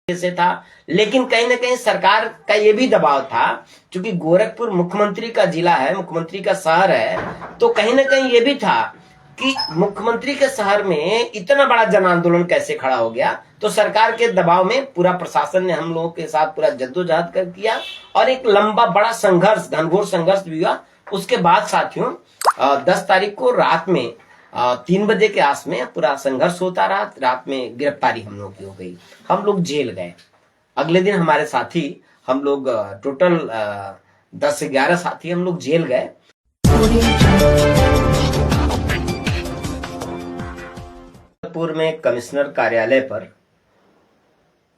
से था, लेकिन कहीं ना कहीं सरकार का ये भी दबाव था, क्योंकि गोरखपुर मुख्यमंत्री का जिला है, मुख्यमंत्री का शहर है, तो कहीं ना कहीं ये भी था कि मुख्यमंत्री के शहर में इतना बड़ा जन आंदोलन कैसे खड़ा हो गया। तो सरकार के दबाव में पूरा प्रशासन ने हम लोगों के साथ पूरा जद्दोजहद कर किया और एक लंबा बड़ा संघर्ष, घनघोर संघर्ष भी हुआ। उसके बाद साथियों 10 तारीख को रात में 3 बजे के आस में पूरा संघर्ष होता रहा। रात में गिरफ्तारी हम लोग की हो गई, हम लोग जेल गए। अगले दिन हमारे साथी हम लोग टोटल 10 से 11 साथी हम लोग जेल गए। गोरखपुर में कमिश्नर कार्यालय पर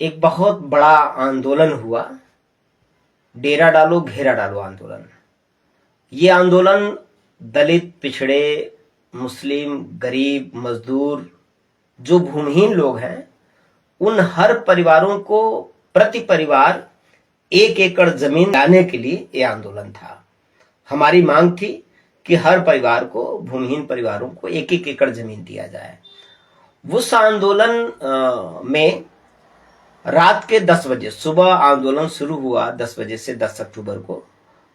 एक बहुत बड़ा आंदोलन हुआ, डेरा डालो घेरा डालो आंदोलन। ये आंदोलन दलित, पिछड़े, मुस्लिम, गरीब, मजदूर, जो भूमिहीन लोग हैं, उन हर परिवारों को प्रति परिवार 1 एकड़ जमीन लाने के लिए ये आंदोलन था। हमारी मांग थी कि हर परिवार को, भूमिहीन परिवारों को 1-1 एकड़ जमीन दिया जाए। उस आंदोलन में रात के 10 बजे, सुबह आंदोलन शुरू हुआ 10 बजे से 10 अक्टूबर को,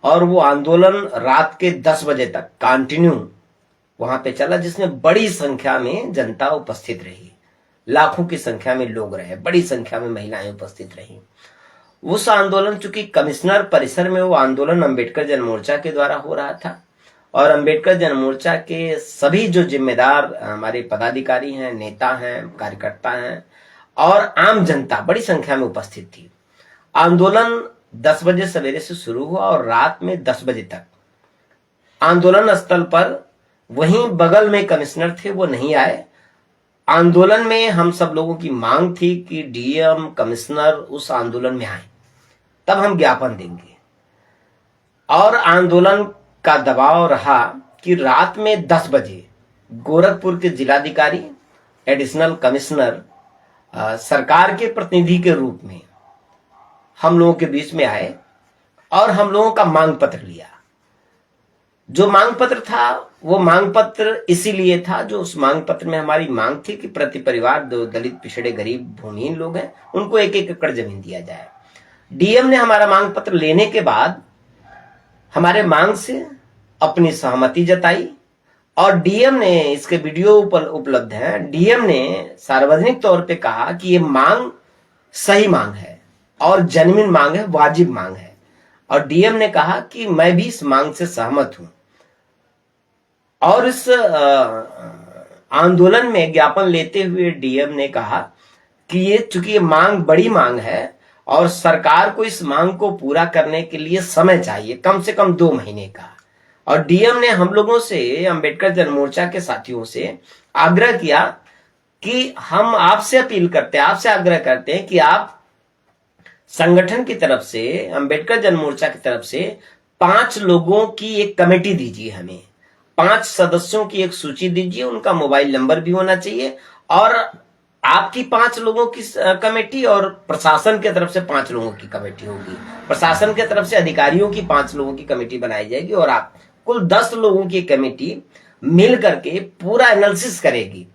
और वो आंदोलन रात के 10 बजे तक कंटिन्यू वहां पे चला, जिसमें बड़ी संख्या में जनता उपस्थित रही, लाखों की संख्या में लोग रहे, बड़ी संख्या में महिलाएं उपस्थित रही। उस आंदोलन, चूंकि कमिश्नर परिसर में वो आंदोलन अम्बेडकर जन मोर्चा के द्वारा हो रहा था, और अम्बेडकर जन मोर्चा के सभी जो जिम्मेदार हमारे पदाधिकारी हैं, नेता हैं, कार्यकर्ता हैं और आम जनता बड़ी संख्या में उपस्थित थी। आंदोलन 10 बजे सवेरे से शुरू हुआ और रात में 10 बजे तक आंदोलन स्थल पर, वहीं बगल में कमिश्नर थे, वो नहीं आए। आंदोलन में हम सब लोगों की मांग थी कि डीएम, कमिश्नर उस आंदोलन में आए, तब हम ज्ञापन देंगे। और आंदोलन का दबाव रहा कि रात में 10 बजे गोरखपुर के जिलाधिकारी, एडिशनल कमिश्नर सरकार के प्रतिनिधि के रूप में हम लोगों के बीच में आए और हम लोगों का मांग पत्र लिया। जो मांग पत्र था वो मांग पत्र इसीलिए था, जो उस मांग पत्र में हमारी मांग थी कि प्रति परिवार, जो दलित, पिछड़े, गरीब, भूमिहीन लोग हैं, उनको 1-1 एकड़ जमीन दिया जाए। डीएम ने हमारा मांग पत्र लेने के बाद हमारे मांग से अपनी सहमति जताई और डीएम ने, इसके वीडियो उपलब्ध है, डीएम ने सार्वजनिक तौर पे कहा कि ये मांग सही मांग है और जेन्युइन मांग है, वाजिब मांग है। और डीएम ने कहा कि मैं भी इस मांग से सहमत हूं। और इस आंदोलन में ज्ञापन लेते हुए डीएम ने कहा कि ये, चूंकि ये मांग बड़ी मांग है और सरकार को इस मांग को पूरा करने के लिए समय चाहिए, कम से कम 2 महीने का। और डीएम ने हम लोगों से, अम्बेडकर जन मोर्चा के साथियों से आग्रह किया कि हम आपसे अपील करते हैं, आपसे आग्रह करते हैं कि आप संगठन की तरफ से, अम्बेडकर जन मोर्चा की तरफ से 5 लोगों की एक कमेटी दीजिए, हमें 5 सदस्यों की एक सूची दीजिए, उनका मोबाइल नंबर भी होना चाहिए, और आपकी 5 लोगों की कमेटी और प्रशासन की तरफ से 5 लोगों की कमेटी होगी। प्रशासन की तरफ से अधिकारियों की 5 लोगों की कमेटी बनाई जाएगी और आप कुल 10 लोगों की कमेटी मिल करके पूरा एनालिसिस करेगी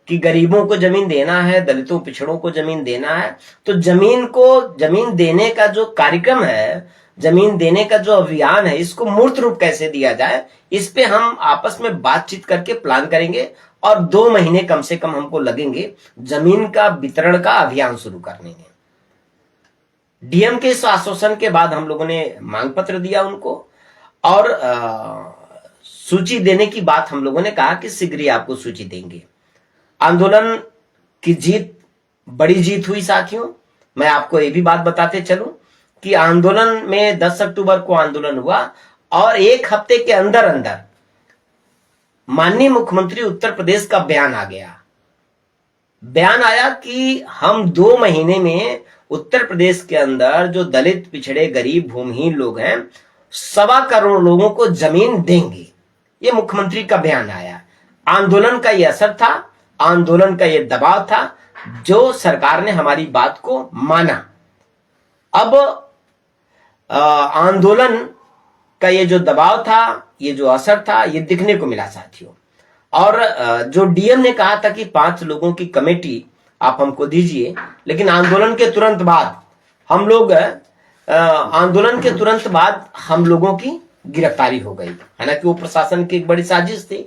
कि गरीबों को जमीन देना है, दलितों, पिछड़ों को जमीन देना है, तो जमीन देने का जो कार्यक्रम है, जमीन देने का जो अभियान है, इसको मूर्त रूप कैसे दिया जाए, इस पे हम आपस में बातचीत करके प्लान करेंगे और 2 महीने कम से कम हमको लगेंगे जमीन का वितरण का अभियान शुरू करने में। डीएम के इस आश्वासन के बाद हम लोगों ने मांग पत्र दिया उनको और सूची देने की बात हम लोगों ने कहा कि शीघ्र ही आपको सूची देंगे। आंदोलन की जीत, बड़ी जीत हुई साथियों। मैं आपको ये भी बात बताते चलूं कि आंदोलन में 10 अक्टूबर को आंदोलन हुआ और 1 हफ्ते के अंदर अंदर माननीय मुख्यमंत्री उत्तर प्रदेश का बयान आ गया। बयान आया कि हम 2 महीने में उत्तर प्रदेश के अंदर जो दलित, पिछड़े, गरीब, भूमिहीन लोग हैं, 1.25 करोड़ लोगों को जमीन देंगे। ये मुख्यमंत्री का बयान आया। आंदोलन का ये असर था, आंदोलन का ये दबाव था, जो सरकार ने हमारी बात को माना। अब आंदोलन का ये जो दबाव था, ये जो असर था, ये दिखने को मिला साथियों। और जो डीएम ने कहा था कि 5 लोगों की कमेटी आप हमको दीजिए। लेकिन आंदोलन के तुरंत बाद हम लोग हम लोगों की गिरफ्तारी हो गई। हालांकि वो प्रशासन की एक बड़ी साजिश थी।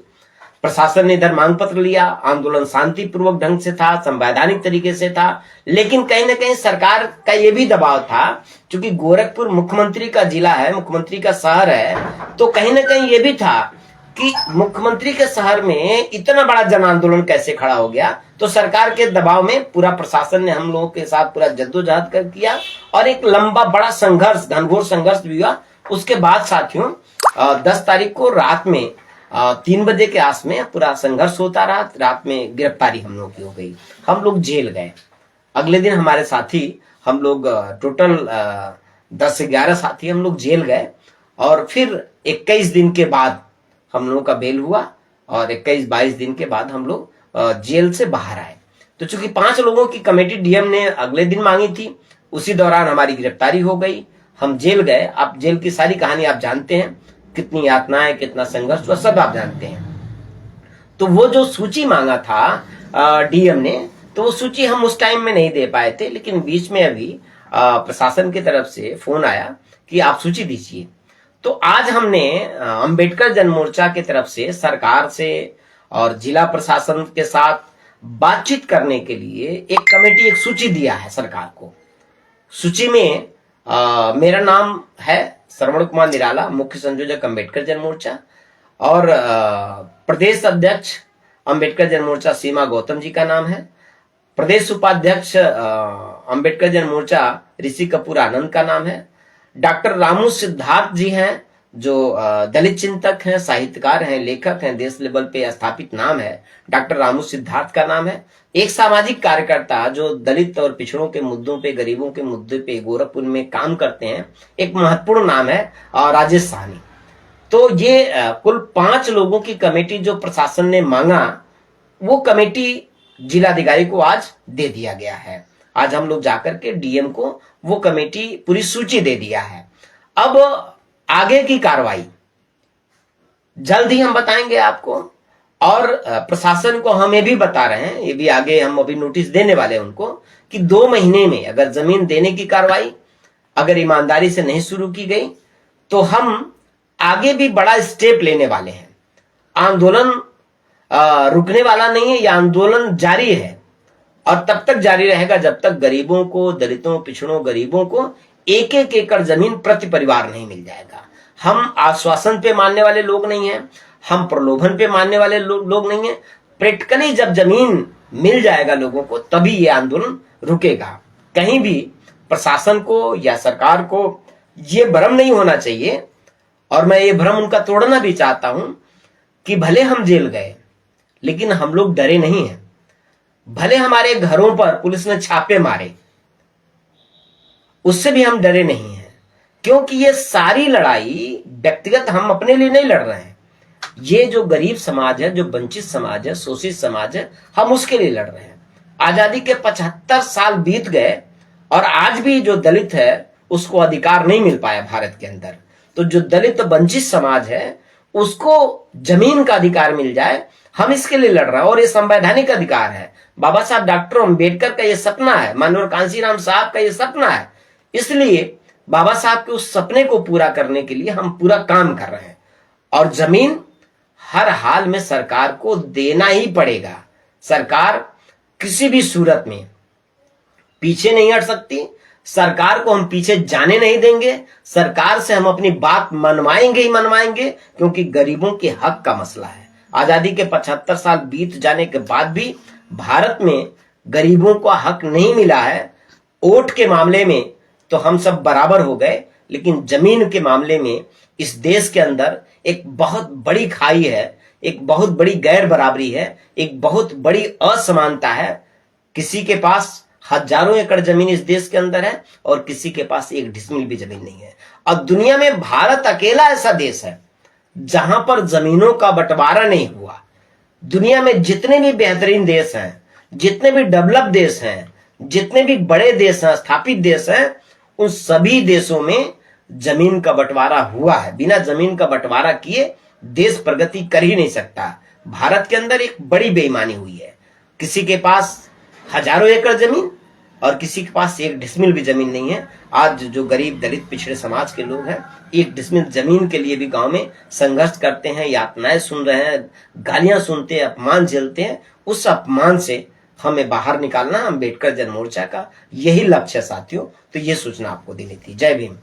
प्रशासन ने इधर मांग पत्र लिया, आंदोलन शांतिपूर्वक ढंग से था, संवैधानिक तरीके से था, लेकिन कहीं ना कहीं सरकार का ये भी दबाव था, क्योंकि गोरखपुर मुख्यमंत्री का जिला है, मुख्यमंत्री का शहर है, तो कहीं ना कहीं ये भी था कि मुख्यमंत्री के शहर में इतना बड़ा जन आंदोलन कैसे खड़ा हो गया। तो सरकार के दबाव में पूरा प्रशासन ने हम लोगों के साथ पूरा जद्दोजहद कर किया और एक लंबा बड़ा संघर्ष, घनघोर संघर्ष भी हुआ। उसके बाद साथियों 10 तारीख को रात में 3 बजे के आस में पूरा संघर्ष होता रहा। रात में गिरफ्तारी हम लोग की हो गई, हम लोग जेल गए। अगले दिन हमारे साथी, हम लोग टोटल 10-11 साथी हम लोग जेल गए और फिर 21 दिन के बाद हम लोगों का बेल हुआ और 21-22 दिन के बाद हम लोग जेल से बाहर आए। तो चूंकि 5 लोगों की कमेटी डीएम ने अगले दिन मांगी थी, उसी दौरान हमारी गिरफ्तारी हो गई, हम जेल गए। आप जेल की सारी कहानी आप जानते हैं, कितनी यातनाएं, कितना संघर्ष हुआ, सब आप जानते हैं। तो वो जो सूची मांगा था डीएम ने, तो वो सूची हम उस टाइम में नहीं दे पाए थे, लेकिन बीच में अभी प्रशासन की तरफ से फोन आया कि आप सूची दीजिए। तो आज हमने अंबेडकर जन मोर्चा की तरफ से सरकार से और जिला प्रशासन के साथ बातचीत करने के लिए एक कमेटी, एक सूची दिया है सरकार को। सूची में मेरा नाम है श्रवण कुमार निराला, मुख्य संयोजक अंबेडकर जन मोर्चा, और प्रदेश अध्यक्ष अंबेडकर जन मोर्चा सीमा गौतम जी का नाम है। प्रदेश उपाध्यक्ष अंबेडकर जन मोर्चा ऋषि कपूर आनंद का नाम है। डॉक्टर रामू सिद्धार्थ जी हैं, जो दलित चिंतक हैं, साहित्यकार हैं, लेखक हैं, देश लेवल पे स्थापित नाम है, डॉक्टर रामू सिद्धार्थ का नाम है। एक सामाजिक कार्यकर्ता जो दलित और पिछड़ों के मुद्दों पे, गरीबों के मुद्दे पे गोरखपुर में काम करते हैं, एक महत्वपूर्ण नाम है राजेश साहनी। तो ये कुल 5 लोगों की कमेटी जो प्रशासन ने मांगा, वो कमेटी जिलाधिकारी को आज दे दिया गया है। आज हम लोग जाकर के डीएम को वो कमेटी पूरी सूची दे दिया है। अब आगे की कार्रवाई जल्द ही हम बताएंगे आपको, और प्रशासन को हम ये भी बता रहे हैं, ये भी आगे हम अभी नोटिस देने वाले हैं उनको, कि 2 महीने में अगर जमीन देने की कार्रवाई अगर ईमानदारी से नहीं शुरू की गई तो हम आगे भी बड़ा स्टेप लेने वाले हैं। आंदोलन रुकने वाला नहीं है, यह आंदोलन जारी है और तब तक जारी रहेगा जब तक गरीबों को, दलितों, पिछड़ों, गरीबों को 1-1 एकड़ जमीन प्रति परिवार नहीं मिल जाएगा। हम आश्वासन पे मानने वाले लोग नहीं हैं, हम प्रलोभन पे मानने वाले लोग नहीं हैं। प्रैक्टिकली जब जमीन मिल जाएगा लोगों को, तभी ये आंदोलन रुकेगा। कहीं भी प्रशासन को या सरकार को ये भ्रम नहीं होना चाहिए, और मैं ये भ्रम उनका तोड़ना भी चाहता हूं कि भले हम जेल गए लेकिन हम लोग डरे नहीं हैं। भले हमारे घरों पर पुलिस ने छापे मारे, उससे भी हम डरे नहीं हैं, क्योंकि ये सारी लड़ाई व्यक्तिगत हम अपने लिए नहीं लड़ रहे हैं। ये जो गरीब समाज है, जो वंचित समाज है, शोषित समाज है, हम उसके लिए लड़ रहे हैं। आजादी के 75 साल बीत गए और आज भी जो दलित है उसको अधिकार नहीं मिल पाया भारत के अंदर। तो जो दलित वंचित समाज है उसको जमीन का अधिकार मिल जाए, हम इसके लिए लड़ रहे हैं, और ये संवैधानिक अधिकार है। बाबा साहब डॉक्टर अंबेडकर का ये सपना है, माननीय कांशीराम साहब का ये सपना है। इसलिए बाबा साहब के उस सपने को पूरा करने के लिए हम पूरा काम कर रहे हैं, और जमीन हर हाल में सरकार को देना ही पड़ेगा। सरकार किसी भी सूरत में पीछे नहीं हट सकती, सरकार को हम पीछे जाने नहीं देंगे। सरकार से हम अपनी बात मनवाएंगे ही मनवाएंगे, क्योंकि गरीबों के हक का मसला है। आजादी के 75 साल बीत जाने के बाद भी भारत में गरीबों को हक नहीं मिला है। वोट के मामले में तो हम सब बराबर हो गए, लेकिन जमीन के मामले में इस देश के अंदर एक बहुत बड़ी खाई है, एक बहुत बड़ी गैर बराबरी है, एक बहुत बड़ी असमानता है। किसी के पास हजारों एकड़ जमीन इस देश के अंदर है और किसी के पास 1 डिसमिल भी जमीन नहीं है। और दुनिया में भारत अकेला ऐसा देश है जहां पर जमीनों का बंटवारा नहीं हुआ। दुनिया में जितने भी बेहतरीन देश हैं, जितने भी डेवलप देश हैं, जितने भी बड़े देश हैं, स्थापित देश हैं, उन सभी देशों में जमीन का बंटवारा हुआ है। बिना जमीन का बंटवारा किए देश प्रगति कर ही नहीं सकता। भारत के अंदर एक बड़ी बेईमानी हुई है। किसी के पास हजारों एकड़ जमीन और किसी के पास 1 डिसमिल भी जमीन नहीं है। आज जो गरीब दलित पिछड़े समाज के लोग हैं 1 डिसमिल जमीन के लिए भी गांव में संघर्ष करते हैं, यातनाएं सुन रहे हैं, गालियां सुनते हैं, अपमान झेलते हैं। उस अपमान से हमें बाहर निकालना अम्बेडकर जन मोर्चा का यही लक्ष्य है साथियों। तो ये सूचना आपको देनी थी। जय भीम।